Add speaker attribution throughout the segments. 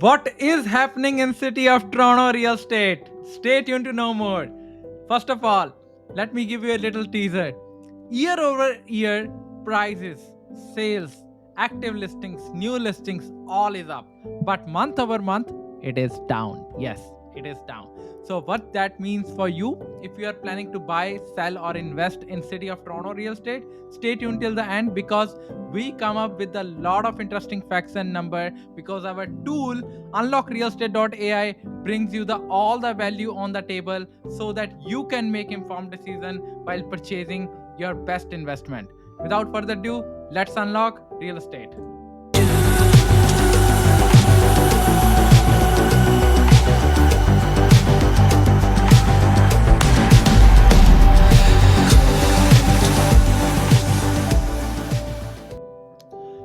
Speaker 1: What is happening in city of Toronto real estate? Stay tuned to know more. First of all, let me give you a little teaser. Year over year, prices, sales, active listings, new listings, all is up. But month over month, it is down. Yes, it is down. So what that means for you, if you are planning to buy, sell, or invest in city of Toronto real estate, stay tuned till the end because we come up with a lot of interesting facts and number because our tool Unlock Real Estate.AI brings you the all the value on the table so that you can make informed decision while purchasing your best investment. Without further ado, let's unlock real estate.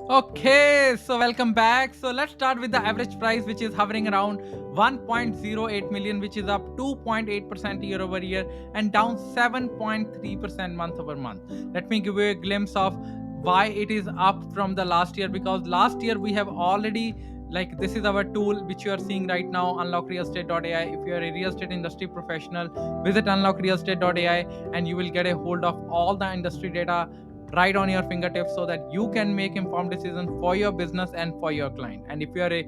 Speaker 1: Okay, so welcome back. So let's start with the average price, which is hovering around 1.08 million, which is up 2.8% year over year and down 7.3% month over month. Let me give you a glimpse of why it is up from the last year, because last year we have already, like, this is our tool which you are seeing right now, Unlock Real Estate.AI. If you are a real estate industry professional, visit Unlock Real Estate.ai and you will get a hold of all the industry data right on your fingertips so that you can make informed decisions for your business and for your client. And if you are a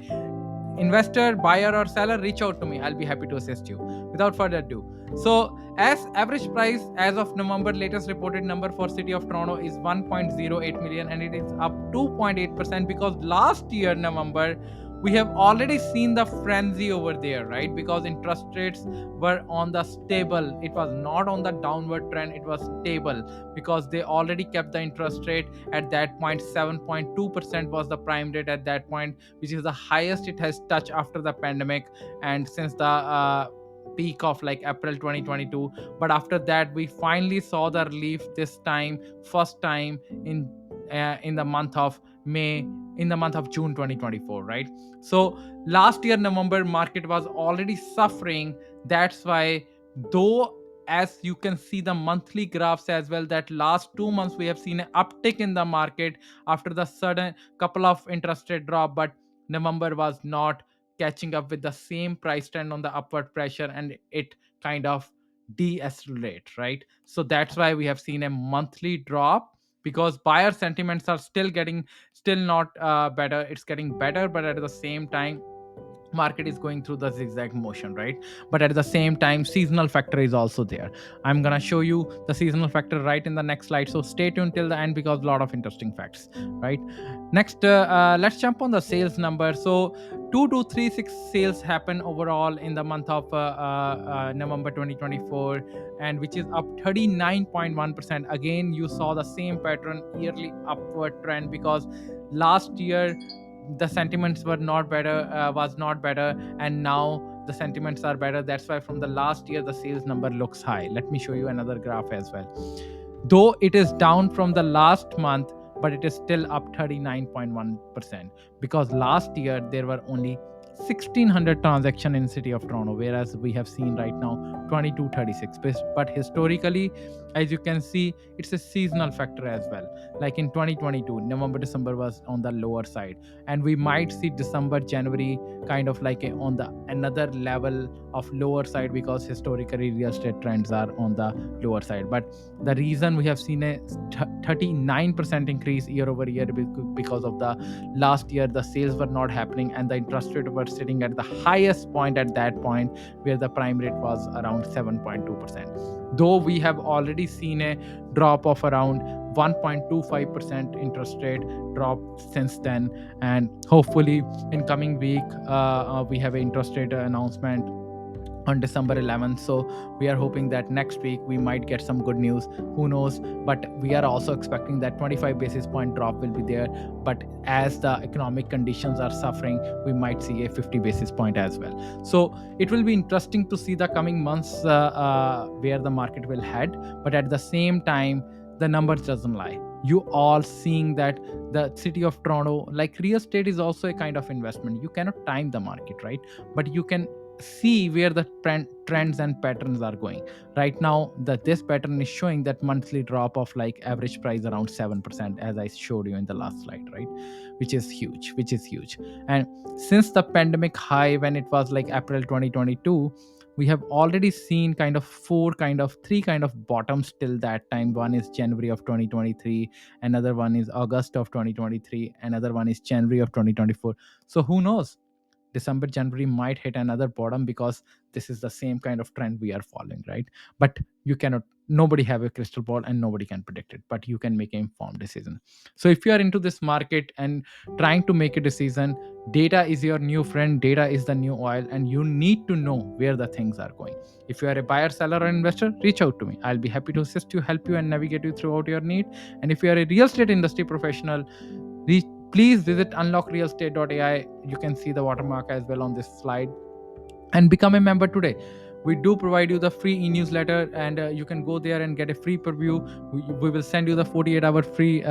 Speaker 1: investor, buyer, or seller, reach out to me. I'll be happy to assist you. Without further ado, so as average price as of November, latest reported number for city of Toronto is 1.08 million, and it is up 2.8% because last year November we have already seen the frenzy over there, right? Because interest rates were on the stable, it was not on the downward trend, it was stable because they already kept the interest rate at that point. 7.2% was the prime rate at that point, which is the highest it has touched after the pandemic and since the peak of like April 2022. But after that we finally saw the relief this time, first time in the month of May, in the month of June 2024, right? So last year November market was already suffering. That's why, though, as you can see the monthly graphs as well, that last 2 months we have seen an uptick in the market after the sudden couple of interest rate drop, but November was not catching up with the same price trend on the upward pressure and it kind of deaccelerate, right? So that's why we have seen a monthly drop, because buyer sentiments are still not better. It's getting better, but at the same time market is going through the zigzag motion, right? But at the same time seasonal factor is also there. I'm gonna show you the seasonal factor right in the next slide, so stay tuned till the end because a lot of interesting facts, right? Next, let's jump on the sales number. So 2236 sales happen overall in the month of November 2024, and which is up 39.1%. Again, you saw the same pattern, yearly upward trend, because last year the sentiments were not better, was not better, and now the sentiments are better. That's why from the last year the sales number looks high. Let me show you another graph as well. Though it is down from the last month, but it is still up 39.1%, because last year there were only 1600 transactions in city of Toronto, whereas we have seen right now 2236. But historically, as you can see, it's a seasonal factor as well. Like in 2022 November December was on the lower side, and we might see December January kind of like on the another level of lower side, because historically real estate trends are on the lower side. But the reason we have seen a 39% increase year over year because of the last year the sales were not happening and the interest rate were sitting at the highest point at that point, where the prime rate was around 7.2%. Though we have already seen a drop of around 1.25% interest rate drop since then, and hopefully in coming week we have an interest rate announcement on December 11th. So we are hoping that next week we might get some good news. Who knows? But we are also expecting that 25 basis point drop will be there. But as the economic conditions are suffering, we might see a 50 basis point as well. So it will be interesting to see the coming months where the market will head. But at the same time, the numbers doesn't lie. You all seeing that the city of Toronto, like real estate, is also a kind of investment. You cannot time the market, right? But you can see where the trends and patterns are going. Right now, this pattern is showing that monthly drop of like average price around 7%, as I showed you in the last slide, right? Which is huge. And since the pandemic high, when it was like April 2022, we have already seen kind of three kind of bottoms till that time. One is January of 2023, another one is August of 2023, another one is January of 2024. So who knows, December, January might hit another bottom, because this is the same kind of trend we are following, right? But you cannot, nobody have a crystal ball and nobody can predict it, but you can make an informed decision. So if you are into this market and trying to make a decision, data is your new friend, data is the new oil, and you need to know where the things are going. If you are a buyer, seller, or investor, reach out to me. I'll be happy to assist you, help you, and navigate you throughout your need. And if you are a real estate industry professional, please visit Unlock Real Estate.AI. You can see the watermark as well on this slide, and become a member today. We do provide you the free e-newsletter, and you can go there and get a free preview. We will send you the 48-hour free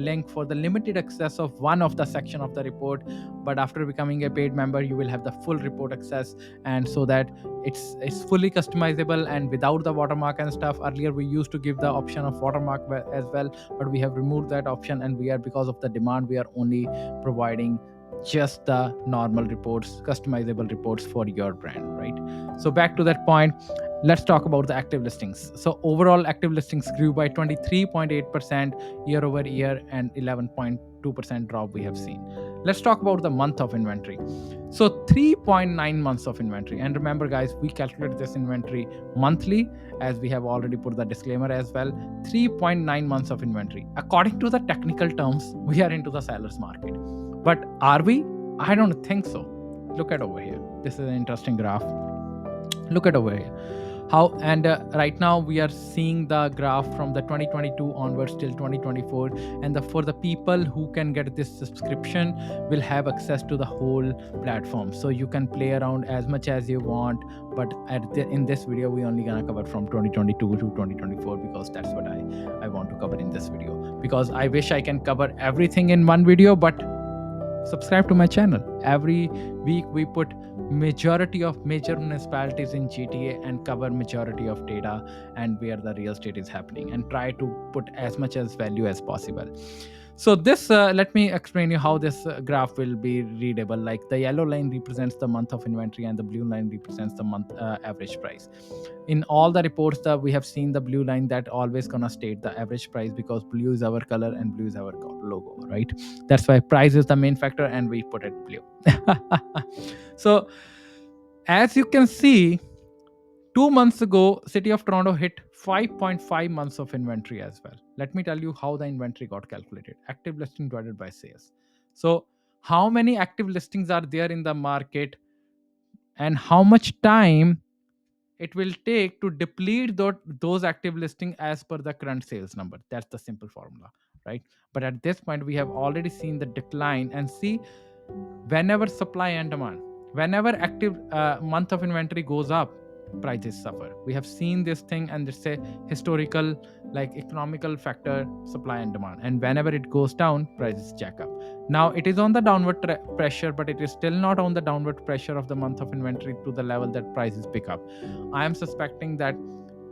Speaker 1: link for the limited access of one of the section of the report. But after becoming a paid member, you will have the full report access, and so that it's fully customizable and without the watermark and stuff. Earlier we used to give the option of watermark as well, but we have removed that option, and we are, because of the demand, we are only providing just the normal reports, customizable reports for your brand, right? So back to that point, let's talk about the active listings. So overall active listings grew by 23.8% year over year, and 11.2% drop we have seen. Let's talk about the month of inventory. So 3.9 months of inventory. And remember guys, we calculate this inventory monthly, as we have already put the disclaimer as well. 3.9 months of inventory. According to the technical terms, we are into the seller's market. But are we? I don't think so. Look at over here. This is an interesting graph. Look at over here. How, and right now we are seeing the graph from the 2022 onwards till 2024, and for the people who can get this subscription will have access to the whole platform, so you can play around as much as you want. But in this video we only gonna cover from 2022 to 2024, because that's what I want to cover in this video, because I wish I can cover everything in one video. But subscribe to my channel. Every week we put majority of major municipalities in GTA and cover majority of data and where the real estate is happening, and try to put as much as value as possible. So this, let me explain you how this graph will be readable. Like the yellow line represents the month of inventory, and the blue line represents the month average price. In all the reports that we have seen, the blue line that always gonna state the average price, because blue is our color and blue is our logo, right? That's why price is the main factor, and we put it blue. So as you can see, 2 months ago, City of Toronto hit 5.5 months of inventory as well. Let me tell you how the inventory got calculated. Active listing divided by sales. So how many active listings are there in the market, and how much time it will take to deplete those active listing as per the current sales number. That's the simple formula, right? But at this point, we have already seen the decline, and see, whenever supply and demand, whenever active month of inventory goes up, prices suffer. We have seen this thing, and it's a historical, like economical factor, supply and demand. And whenever it goes down, prices jack up. Now it is on the downward pressure, but it is still not on the downward pressure of the month of inventory to the level that prices pick up. I am suspecting that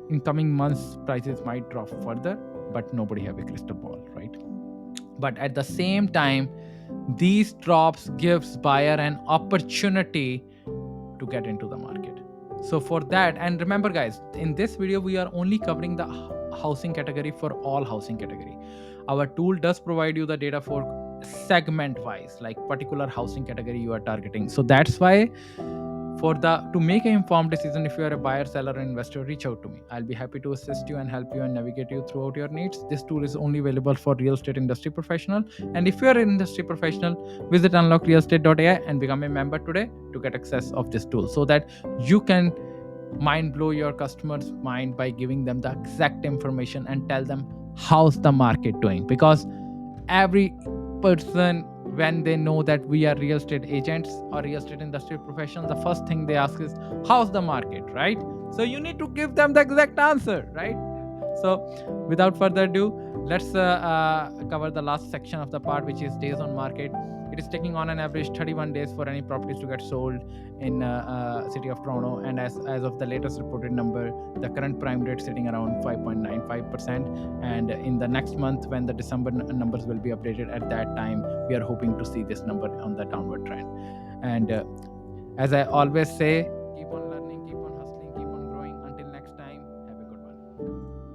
Speaker 1: in coming months prices might drop further, but nobody have a crystal ball, right? But at the same time, these drops gives buyer an opportunity to get into the market. So for that, and remember guys, in this video we are only covering the housing category for all housing category. Our tool does provide you the data for segment wise, like particular housing category you are targeting. So that's why, to make an informed decision, if you are a buyer, seller, or investor, reach out to me. I'll be happy to assist you and help you and navigate you throughout your needs. This tool is only available for real estate industry professional. And if you are an industry professional, visit unlockrealestate.ai and become a member today to get access of this tool, so that you can mind blow your customers' mind by giving them the exact information and tell them how's the market doing. Because every person, when they know that we are real estate agents or real estate industry professionals, the first thing they ask is how's the market, right? So you need to give them the exact answer, right? So without further ado, let's cover the last section of the part, which is days on market. it is taking on an average 31 days for any properties to get sold in city of Toronto. And as of the latest reported number, the current prime rate sitting around 5.95%. And in the next month, when the December numbers will be updated, at that time we are hoping to see this number on the downward trend. And as I always say,